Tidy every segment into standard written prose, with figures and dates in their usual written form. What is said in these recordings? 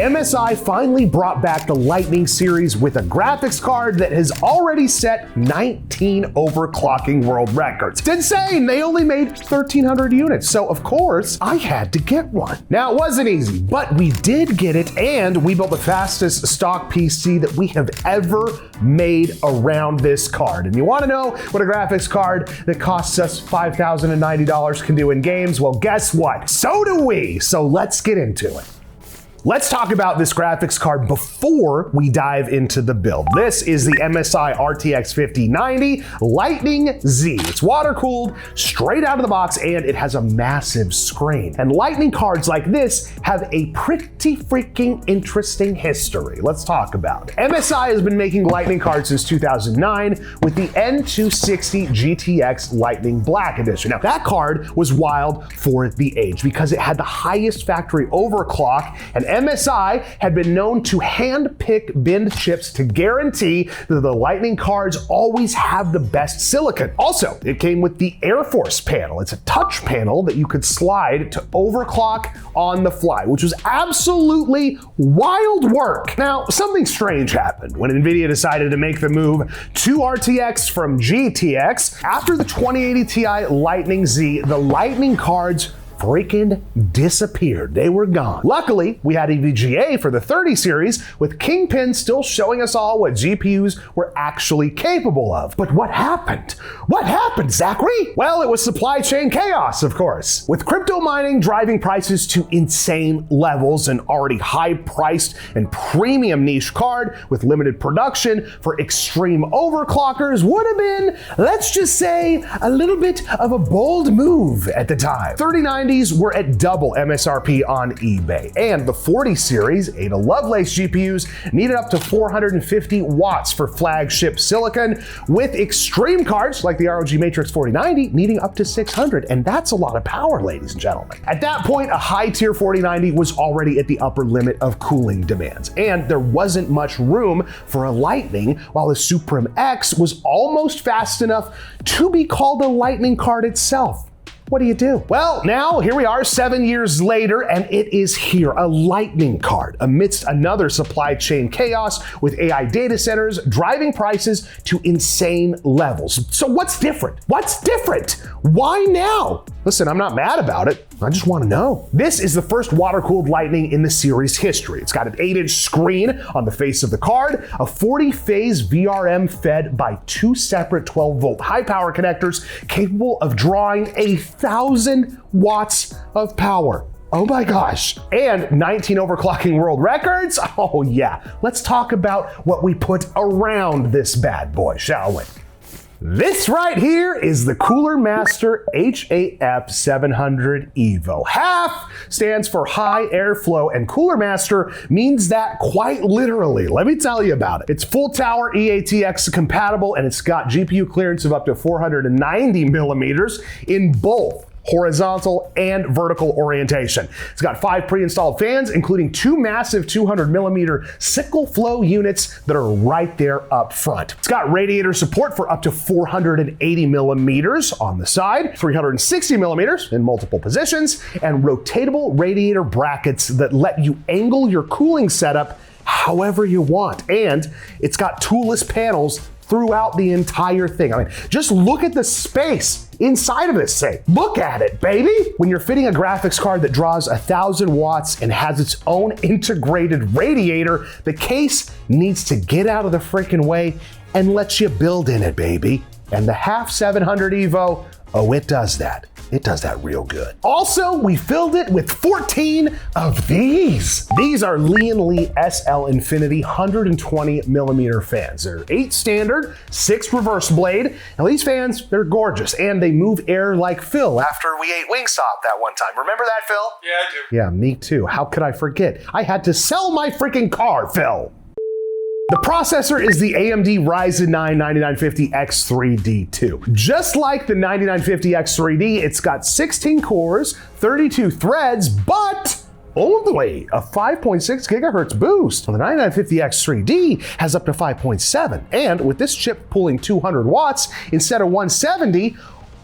MSI finally brought back the Lightning series with a graphics card that has already set 19 overclocking world records. It's insane, they only made 1,300 units, so of course, I had to get one. Now, it wasn't easy, but we did get it, and we built the fastest stock PC that we have ever made around this card. And you wanna know what a graphics card that costs us $5,090 can do in games? Well, guess what? So do we, so let's get into it. Let's talk about this graphics card before we dive into the build. This is the MSI RTX 5090 Lightning Z. It's water cooled, straight out of the box, and it has a massive screen. And Lightning cards like this have a pretty freaking interesting history. Let's talk about it. MSI has been making Lightning cards since 2009 with the N260 GTX Lightning Black Edition. Now, that card was wild for the age because it had the highest factory overclock, and MSI had been known to hand-pick binned chips to guarantee that the Lightning cards always have the best silicon. Also, it came with the Air Force panel. It's a touch panel that you could slide to overclock on the fly, which was absolutely wild work. Now, something strange happened when NVIDIA decided to make the move to RTX from GTX. After the 2080 Ti Lightning Z, the Lightning cards freaking disappeared. They were gone. Luckily, we had a VGA for the 30 series with Kingpin still showing us all what GPUs were actually capable of. But what happened? What happened, Zachary? Well, it was supply chain chaos, of course. With crypto mining driving prices to insane levels, an already high-priced and premium niche card with limited production for extreme overclockers would have been, let's just say, a little bit of a bold move at the time. 3090s were at double MSRP on eBay, and the 40 series Ada Lovelace GPUs needed up to 450 watts for flagship silicon, with extreme cards like the ROG Matrix 4090 needing up to 600, and that's a lot of power, ladies and gentlemen. At that point, a high-tier 4090 was already at the upper limit of cooling demands, and there wasn't much room for a Lightning, while the Supreme X was almost fast enough to be called a Lightning card itself. What do you do? Well, now here we are 7 years later, and it is here, a Lightning card amidst another supply chain chaos with AI data centers driving prices to insane levels. So what's different? What's different? Why now? Listen, I'm not mad about it. I just want to know. This is the first water-cooled Lightning in the series history. It's got an 8-inch screen on the face of the card, a 40-phase VRM fed by 2 separate 12-volt high-power connectors capable of drawing 1,000 watts of power. Oh my gosh. And 19 overclocking world records? Oh yeah. Let's talk about what we put around this bad boy, shall we? This right here is the Cooler Master HAF 700 Evo. HAF stands for high airflow, and Cooler Master means that quite literally. Let me tell you about it. It's full tower EATX compatible, and it's got GPU clearance of up to 490 millimeters in both horizontal and vertical orientation. It's got 5 pre-installed fans, including 2 massive 200 millimeter sickle flow units that are right there up front. It's got radiator support for up to 480 millimeters on the side, 360 millimeters in multiple positions, and rotatable radiator brackets that let you angle your cooling setup however you want. And it's got toolless panels throughout the entire thing. I mean, just look at the space inside of this thing. Look at it, baby. When you're fitting a graphics card that draws 1,000 watts and has its own integrated radiator, the case needs to get out of the freaking way and let you build in it, baby. And the HAF 700 Evo, oh, it does that. It does that real good. Also, we filled it with 14 of these. These are Lee & Lee SL Infinity 120 millimeter fans. They're 8 standard, 6 reverse blade. Now these fans, they're gorgeous, and they move air like Phil after we ate Wingstop that one time. Remember that, Phil? Yeah, I do. Yeah, me too. How could I forget? I had to sell my freaking car, Phil. The processor is the AMD Ryzen 9 9950X3D2. Just like the 9950X3D, it's got 16 cores, 32 threads, but only a 5.6 gigahertz boost. Well, the 9950X3D has up to 5.7, and with this chip pulling 200 watts instead of 170,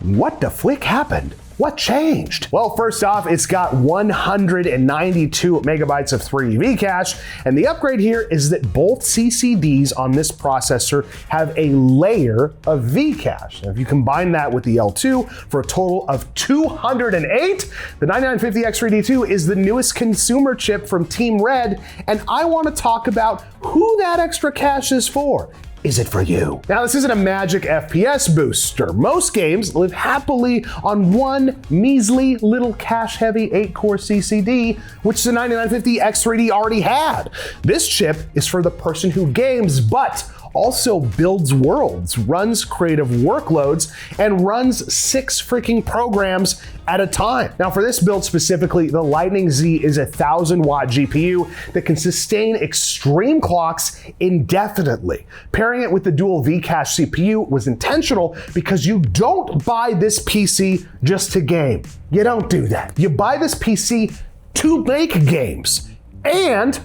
what the flick happened? What changed? Well, first off, it's got 192 megabytes of 3D cache, and the upgrade here is that both CCDs on this processor have a layer of V-cache. Now, if you combine that with the L2 for a total of 208, the 9950X3D2 is the newest consumer chip from Team Red, and I want to talk about who that extra cache is for. Is it for you? Now, this isn't a magic FPS booster. Most games live happily on one measly little cache-heavy 8-core CCD, which the 9950X3D already had. This chip is for the person who games, but also builds worlds, runs creative workloads, and runs 6 freaking programs at a time. Now, for this build specifically, the Lightning Z is a 1,000-watt GPU that can sustain extreme clocks indefinitely. Pairing it with the dual V-cache CPU was intentional because you don't buy this PC just to game. You don't do that. You buy this PC to make games and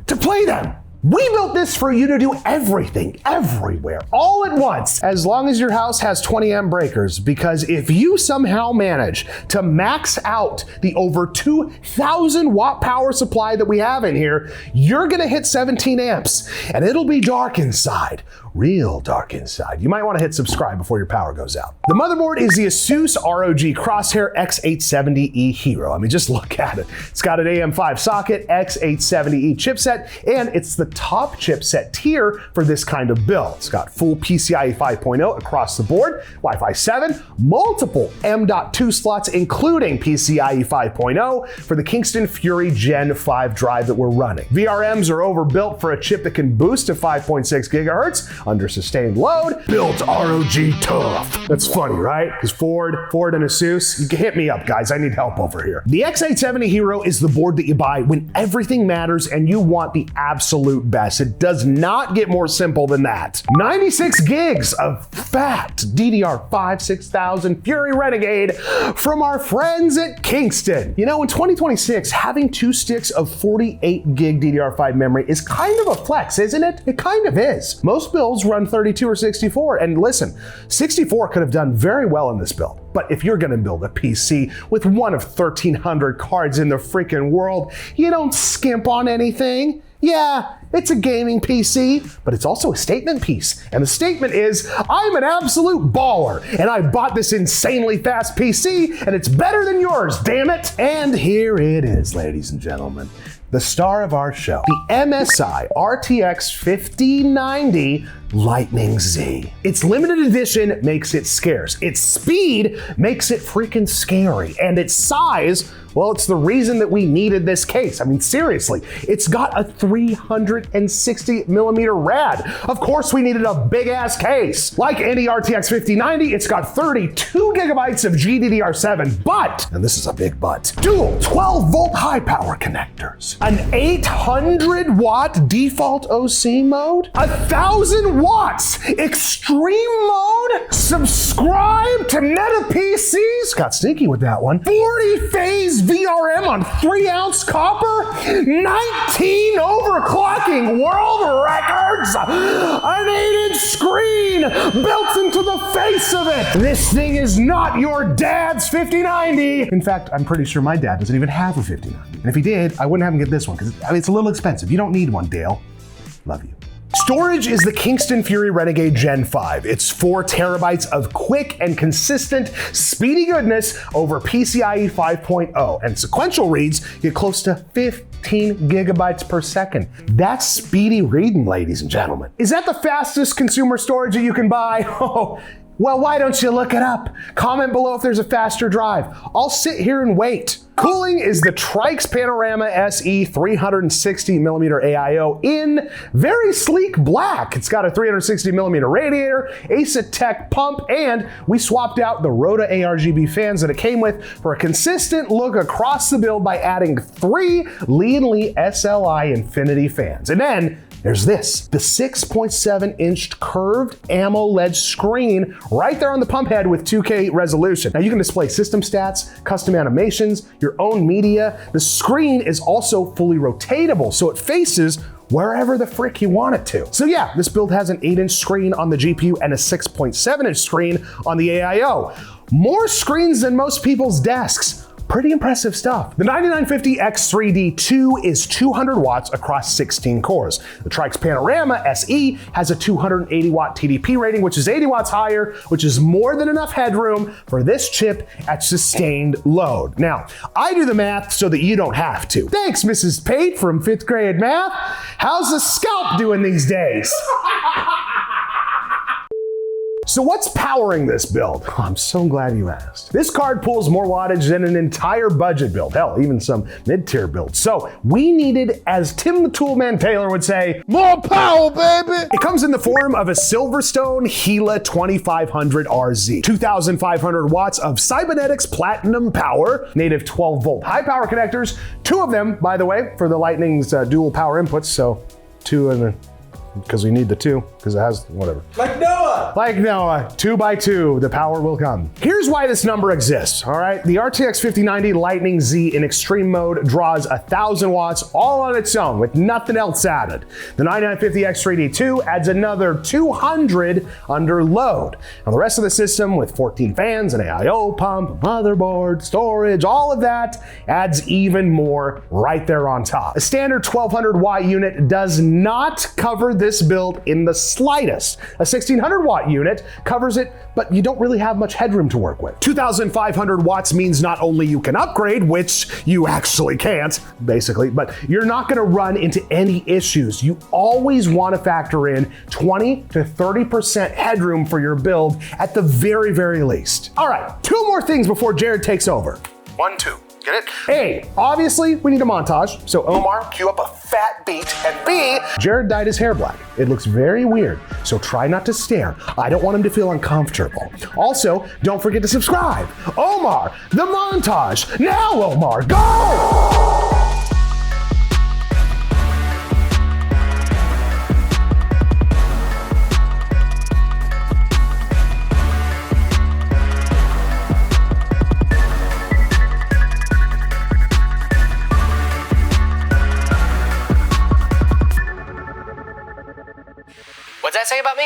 to play them. We built this for you to do everything, everywhere, all at once, as long as your house has 20 amp breakers, because if you somehow manage to max out the over 2,000 watt power supply that we have in here, you're gonna hit 17 amps, and it'll be dark inside. Real dark inside. You might want to hit subscribe before your power goes out. The motherboard is the Asus ROG Crosshair X870E Hero. I mean, just look at it. It's got an AM5 socket, X870E chipset, and it's the top chipset tier for this kind of build. It's got full PCIe 5.0 across the board, Wi-Fi 7, multiple M.2 slots, including PCIe 5.0 for the Kingston Fury Gen 5 drive that we're running. VRMs are overbuilt for a chip that can boost to 5.6 gigahertz under sustained load. Built ROG tough. That's funny, right? Because Ford and Asus, you can hit me up, guys. I need help over here. The X870 Hero is the board that you buy when everything matters and you want the absolute best. It does not get more simple than that. 96 gigs of fat DDR5 6000 Fury Renegade from our friends at Kingston. You know, in 2026, having 2 sticks of 48 gig DDR5 memory is kind of a flex, isn't it? It kind of is. Most builds run 32 or 64, and listen, 64 could have done very well in this build. But if you're gonna build a PC with one of 1,300 cards in the freaking world, you don't skimp on anything. Yeah, it's a gaming PC, but it's also a statement piece. And the statement is, I'm an absolute baller, and I bought this insanely fast PC, and it's better than yours, damn it. And here it is, ladies and gentlemen, the star of our show, the MSI RTX 5090 Lightning Z. Its limited edition makes it scarce. Its speed makes it freaking scary. And its size, well, it's the reason that we needed this case. I mean, seriously, it's got a 360 millimeter rad. Of course, we needed a big ass case. Like any RTX 5090, it's got 32 gigabytes of GDDR7, but, and this is a big but, dual 12 volt high power connectors, an 800 watt default OC mode, 1,000 watts extreme mode, subscribe to Meta PCs, got sneaky with that one, 40 phase VRM on 3-ounce copper, 19 overclocking world records, an 8-inch screen built into the face of it. This thing is not your dad's 5090. In fact, I'm pretty sure my dad doesn't even have a 5090. And if he did, I wouldn't have him get this one because it's a little expensive. You don't need one, Dale. Love you. Storage is the Kingston Fury Renegade Gen 5. It's 4 terabytes of quick and consistent speedy goodness over PCIe 5.0, and sequential reads get close to 15 gigabytes per second. That's speedy reading, ladies and gentlemen. Is that the fastest consumer storage that you can buy? Oh, well, why don't you look it up? Comment below if there's a faster drive. I'll sit here and wait. Cooling is the Trix Panorama SE 360mm AIO in very sleek black. It's got a 360mm radiator, Asetek pump, and we swapped out the Rota ARGB fans that it came with for a consistent look across the build by adding 3 Lee & SLI Infinity fans. And then there's this, the 6.7-inch curved AMOLED screen right there on the pump head with 2K resolution. Now you can display system stats, custom animations, your own media. The screen is also fully rotatable, so it faces wherever the frick you want it to. So yeah, this build has an 8-inch screen on the GPU and a 6.7-inch screen on the AIO. More screens than most people's desks. Pretty impressive stuff. The 9950X3D2 is 200 watts across 16 cores. The Trix Panorama SE has a 280 watt TDP rating, which is 80 watts higher, which is more than enough headroom for this chip at sustained load. Now, I do the math so that you don't have to. Thanks, Mrs. Pate from 5th grade math. How's the scalp doing these days? So what's powering this build? Oh, I'm so glad you asked. This card pulls more wattage than an entire budget build, hell, even some mid-tier builds. So we needed, as Tim the Toolman Taylor would say, more power, baby! It comes in the form of a Silverstone Gila 2500 RZ. 2,500 watts of cybernetics platinum power, native 12-volt high power connectors, 2 of them, by the way, for the Lightning's dual power inputs, so 2 and because we need the 2, because it has whatever. Like Noah! Like Noah, 2 by 2, the power will come. Here's why this number exists, all right? The RTX 5090 Lightning Z in extreme mode draws 1,000 watts all on its own with nothing else added. The 9950X3D2 adds another 200 under load. Now the rest of the system with 14 fans, an AIO pump, motherboard, storage, all of that adds even more right there on top. A standard 1200 watt unit does not cover this build in the slightest. A 1600 watt unit covers it, but you don't really have much headroom to work with. 2,500 watts means not only you can upgrade, which you actually can't, basically, but you're not gonna run into any issues. You always wanna factor in 20 to 30% headroom for your build at the very, very least. All right, 2 more things before Jared takes over. 1, 2. Get it? A, obviously we need a montage, so Omar, cue up a fat beat, and B, Jared dyed his hair black. It looks very weird, so try not to stare. I don't want him to feel uncomfortable. Also, don't forget to subscribe. Omar, the montage. Now, Omar, go! What's that say about me?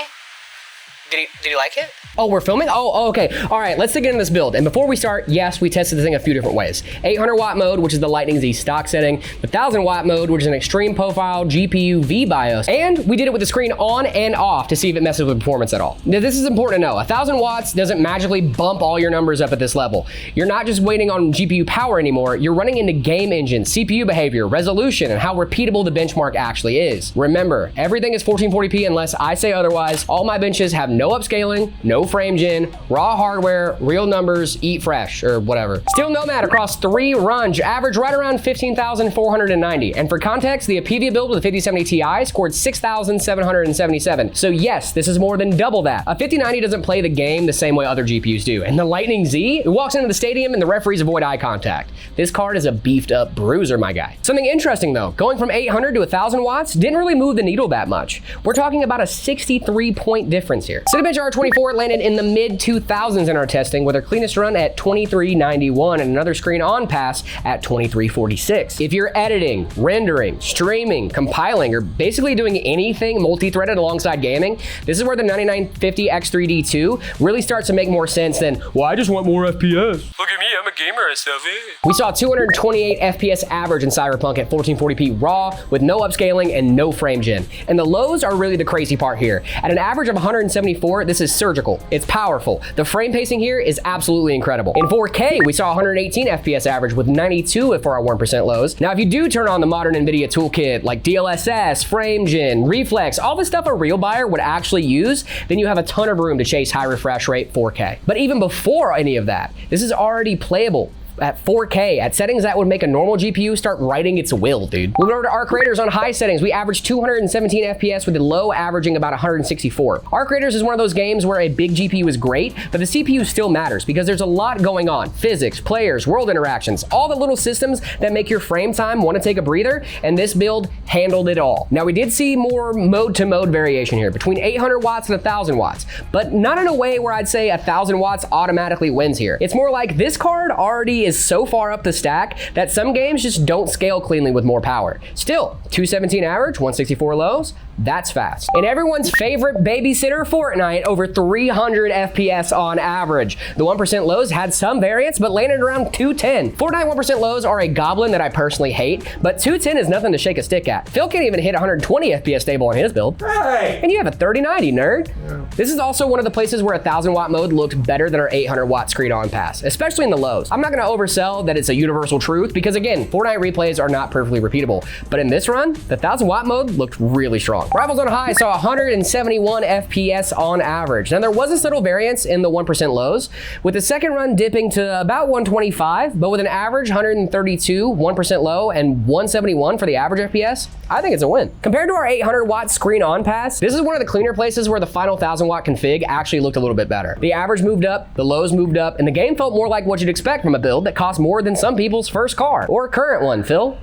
Did he like it? Oh, we're filming? Oh, okay. All right, let's dig into this build. And before we start, yes, we tested this thing a few different ways. 800 watt mode, which is the Lightning Z stock setting. The 1000 watt mode, which is an extreme profile GPU V BIOS. And we did it with the screen on and off to see if it messes with performance at all. Now, this is important to know. 1000 watts doesn't magically bump all your numbers up at this level. You're not just waiting on GPU power anymore. You're running into game engine, CPU behavior, resolution, and how repeatable the benchmark actually is. Remember, everything is 1440p unless I say otherwise. All my benches have no upscaling, no frame gen, raw hardware, real numbers, eat fresh, or whatever. Still Nomad across 3 runs, average right around 15,490. And for context, the Apivia build with a 5070 Ti scored 6,777. So yes, this is more than double that. A 5090 doesn't play the game the same way other GPUs do. And the Lightning Z, it walks into the stadium and the referees avoid eye contact. This card is a beefed up bruiser, my guy. Something interesting though, going from 800 to 1000 watts didn't really move the needle that much. We're talking about a 63-point difference here. Cinebench R24 landed in the mid 2000s in our testing with our cleanest run at 2391 and another screen on pass at 2346. If you're editing, rendering, streaming, compiling, or basically doing anything multi-threaded alongside gaming, this is where the 9950X3D2 really starts to make more sense than, well, I just want more FPS. Look at me, I'm a gamer and stuff, eh? We saw 228 FPS average in Cyberpunk at 1440p raw with no upscaling and no frame gen. And the lows are really the crazy part here. At an average of 174, this is surgical. It's powerful. The frame pacing here is absolutely incredible. In 4K, we saw 118 FPS average with 92 for our 1% lows. Now, if you do turn on the modern NVIDIA toolkit like DLSS, frame gen, reflex, all the stuff a real buyer would actually use, then you have a ton of room to chase high refresh rate 4K. But even before any of that, this is already playable at 4K, at settings that would make a normal GPU start writing its will, dude. Moving over to Arc Raiders on high settings, we averaged 217 FPS with the low averaging about 164. Arc Raiders is one of those games where a big GPU is great, but the CPU still matters because there's a lot going on. Physics, players, world interactions, all the little systems that make your frame time want to take a breather, and this build handled it all. Now, we did see more mode-to-mode variation here, between 800 watts and 1000 watts, but not in a way where I'd say 1000 watts automatically wins here. It's more like this card already is so far up the stack that some games just don't scale cleanly with more power. Still, 217 average, 164 lows, that's fast. And everyone's favorite babysitter, Fortnite, over 300 FPS on average. The 1% lows had some variance, but landed around 210. Fortnite 1% lows are a goblin that I personally hate, but 210 is nothing to shake a stick at. Phil can't even hit 120 FPS stable on his build. Hey! And you have a 3090, nerd. Yeah. This is also one of the places where 1000 watt mode looked better than our 800 watt screen on pass, especially in the lows. I'm not gonna oversell that it's a universal truth because again, Fortnite replays are not perfectly repeatable. But in this run, the 1000 watt mode looked really strong. Rivals on high saw 171 FPS on average. Now there was a subtle variance in the 1% lows, with the second run dipping to about 125, but with an average 132, 1% low, and 171 for the average FPS, I think it's a win. Compared to our 800 watt screen on pass, this is one of the cleaner places where the final 1000 watt config actually looked a little bit better. The average moved up, the lows moved up, and the game felt more like what you'd expect from a build that costs more than some people's first car, or current one, Phil.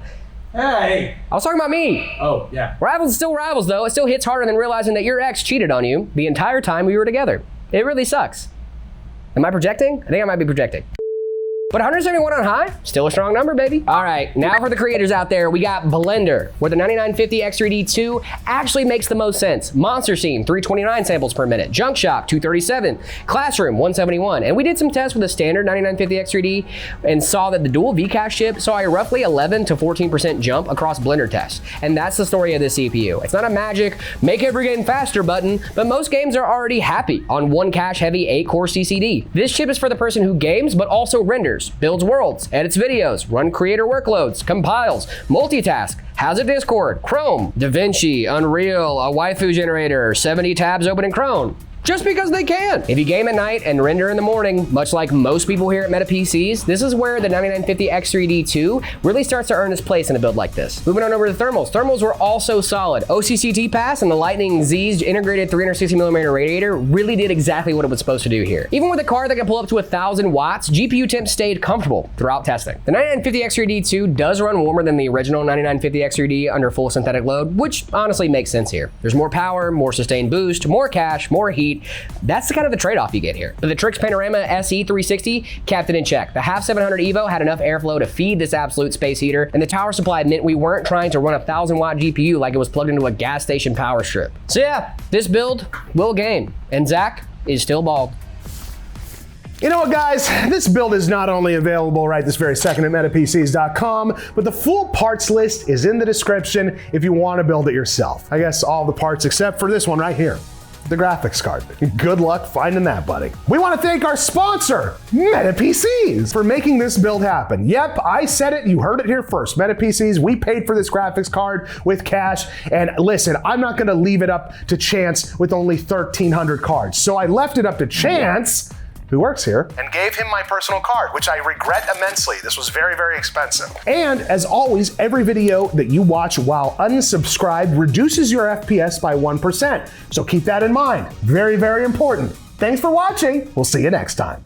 Hey! I was talking about me. Oh, yeah. Rivals still rivals though. It still hits harder than realizing that your ex cheated on you the entire time we were together. It really sucks. Am I projecting? I think I might be projecting. But 171 on high, still a strong number, baby. All right, now for the creators out there, we got Blender, where the 9950 X3D2 actually makes the most sense. Monster Scene, 329 samples per minute. Junk Shop, 237. Classroom, 171. And we did some tests with a standard 9950 X3D and saw that the dual Vcache chip saw a roughly 11 to 14% jump across Blender tests. And that's the story of this CPU. It's not a magic, make every game faster button, but most games are already happy on one cache heavy 8-core CCD. This chip is for the person who games, but also renders, builds worlds, edits videos, run creator workloads, compiles, multitask, has a Discord, Chrome, DaVinci, Unreal, a waifu generator, 70 tabs open in Chrome. Just because they can. If you game at night and render in the morning, much like most people here at Meta PCs, this is where the 9950 X3D2 really starts to earn its place in a build like this. Moving on over to thermals. Thermals were also solid. OCCT pass and the Lightning Z's integrated 360mm radiator really did exactly what it was supposed to do here. Even with a card that can pull up to 1000 watts, GPU temps stayed comfortable throughout testing. The 9950 X3D2 does run warmer than the original 9950 X3D under full synthetic load, which honestly makes sense here. There's more power, more sustained boost, more cache, more heat. That's the kind of the trade-off you get here. But the Trix Panorama SE 360 kept it in check. The half 700 Evo had enough airflow to feed this absolute space heater, and the tower supply meant we weren't trying to run a 1000 watt GPU like it was plugged into a gas station power strip. So yeah, this build will gain, and Zach is still bald. You know what, guys? This build is not only available right this very second at metapcs.com, but the full parts list is in the description if you want to build it yourself. I guess all the parts except for this one right here, the graphics card. Good luck finding that, buddy. We want to thank our sponsor, Meta PCs, for making this build happen. Yep, I said it, you heard it here first. Meta PCs, we paid for this graphics card with cash, and listen, I'm not gonna leave it up to chance with only 1,300 cards. So I left it up to Chance, who works here, and gave him my personal card, which I regret immensely. This was very, very expensive. And as always, every video that you watch while unsubscribed reduces your FPS by 1%. So keep that in mind. Very, very important. Thanks for watching. We'll see you next time.